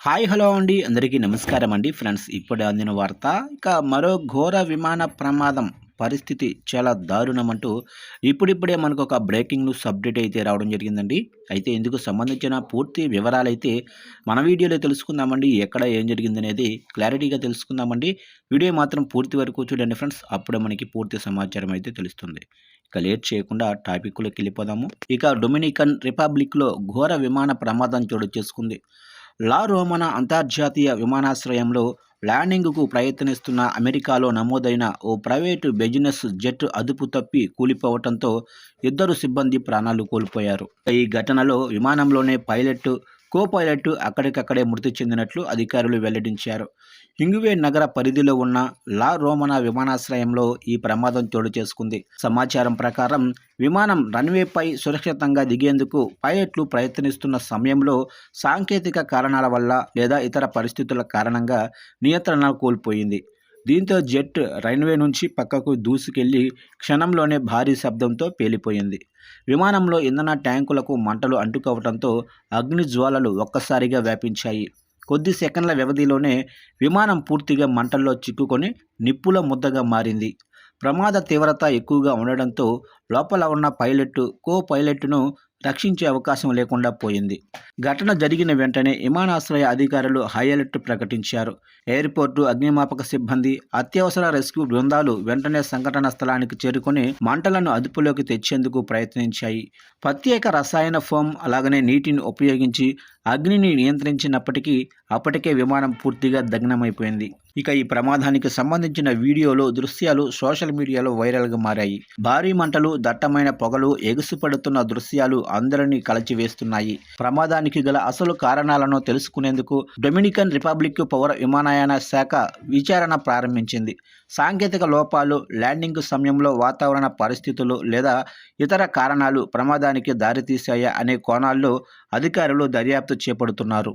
Hi hello అండి అందరికీ నమస్కారం అండి ఫ్రెండ్స్ ఇప్పుడు అందిన వార్త మరో ఘోర విమాన ప్రమాదం పరిస్థితి చాలా దారుణం అంటూ ఇప్పుడిప్పుడే మనకు ఒక బ్రేకింగ్ న్యూస్ అప్డేట్ అయితే రావడం జరిగిందండి. అయితే ఇందుకు సంబంధించిన పూర్తి వివరాలైతే మన వీడియోలో తెలుసుకుందామండి. ఎక్కడ ఏం జరిగిందనేది క్లారిటీగా తెలుసుకుందామండి. వీడియో మాత్రం పూర్తి వరకు చూడండి ఫ్రెండ్స్, అప్పుడే మనకి పూర్తి సమాచారం అయితే తెలుస్తుంది. లేట్ చేయకుండా టాపిక్లోకి వెళ్ళిపోదాము. డొమినికన్ రిపబ్లిక్లో ఘోర విమాన ప్రమాదం చోటు చేసుకుంది. లా రోమనా అంతర్జాతీయ విమానాశ్రయంలో ల్యాండింగ్కు ప్రయత్నిస్తున్న అమెరికాలో నమోదైన ఓ ప్రైవేటు బిజినెస్ జెట్ అదుపు తప్పి కూలిపోవడంతో ఇద్దరు సిబ్బంది ప్రాణాలు కోల్పోయారు. ఈ ఘటనలో విమానంలోనే పైలట్, కో పైలట్ అక్కడికక్కడే మృతి చెందినట్లు అధికారులు వెల్లడించారు. ఇంగువే నగర పరిధిలో ఉన్న లా రోమనా విమానాశ్రయంలో ఈ ప్రమాదం చోటు చేసుకుంది. సమాచారం ప్రకారం విమానం రన్వేపై సురక్షితంగా దిగేందుకు పైలట్లు ప్రయత్నిస్తున్న సమయంలో సాంకేతిక కారణాల వల్ల లేదా ఇతర పరిస్థితుల కారణంగా నియంత్రణ కోల్పోయింది. దీంతో జెట్ రన్వే నుంచి పక్కకు దూసుకెళ్లి క్షణంలోనే భారీ శబ్దంతో పేలిపోయింది. విమానంలో ఇంధన ట్యాంకులకు మంటలు అంటుకోవడంతో అగ్ని జ్వాలలు ఒక్కసారిగా వ్యాపించాయి. కొద్ది సెకన్ల వ్యవధిలోనే విమానం పూర్తిగా మంటల్లో చిక్కుకొని నిప్పుల ముద్దగా మారింది. ప్రమాద తీవ్రత ఎక్కువగా ఉండడంతో లోపల ఉన్న పైలట్, కో పైలట్ను రక్షించే అవకాశం లేకుండా పోయింది. ఘటన జరిగిన వెంటనే విమానాశ్రయ అధికారులు హై అలర్ట్ ప్రకటించారు. ఎయిర్పోర్టు అగ్నిమాపక సిబ్బంది, అత్యవసర రెస్క్యూ బృందాలు వెంటనే సంఘటన స్థలానికి చేరుకొని మంటలను అదుపులోకి తెచ్చేందుకు ప్రయత్నించాయి. ప్రత్యేక రసాయన ఫోమ్ అలాగనే నీటిని ఉపయోగించి అగ్నిని నియంత్రించినప్పటికీ అప్పటికే విమానం పూర్తిగా దగ్నమైపోయింది. ఈ ప్రమాదానికి సంబంధించిన వీడియోలు, దృశ్యాలు సోషల్ మీడియాలో వైరల్గా మారాయి. భారీ మంటలు, దట్టమైన పొగలు, ఎగుసిపడుతున్న దృశ్యాలు అందరినీ కలచివేస్తున్నాయి. ప్రమాదానికి గల అసలు కారణాలను తెలుసుకునేందుకు డొమినికన్ రిపబ్లిక్ పౌర విమానయాన శాఖ విచారణ ప్రారంభించింది. సాంకేతిక లోపాలు, ల్యాండింగ్ సమయంలో వాతావరణ పరిస్థితులు లేదా ఇతర కారణాలు ప్రమాదానికి దారితీశాయా అనే కోణాల్లో అధికారులు దర్యాప్తు చేపడుతున్నారు.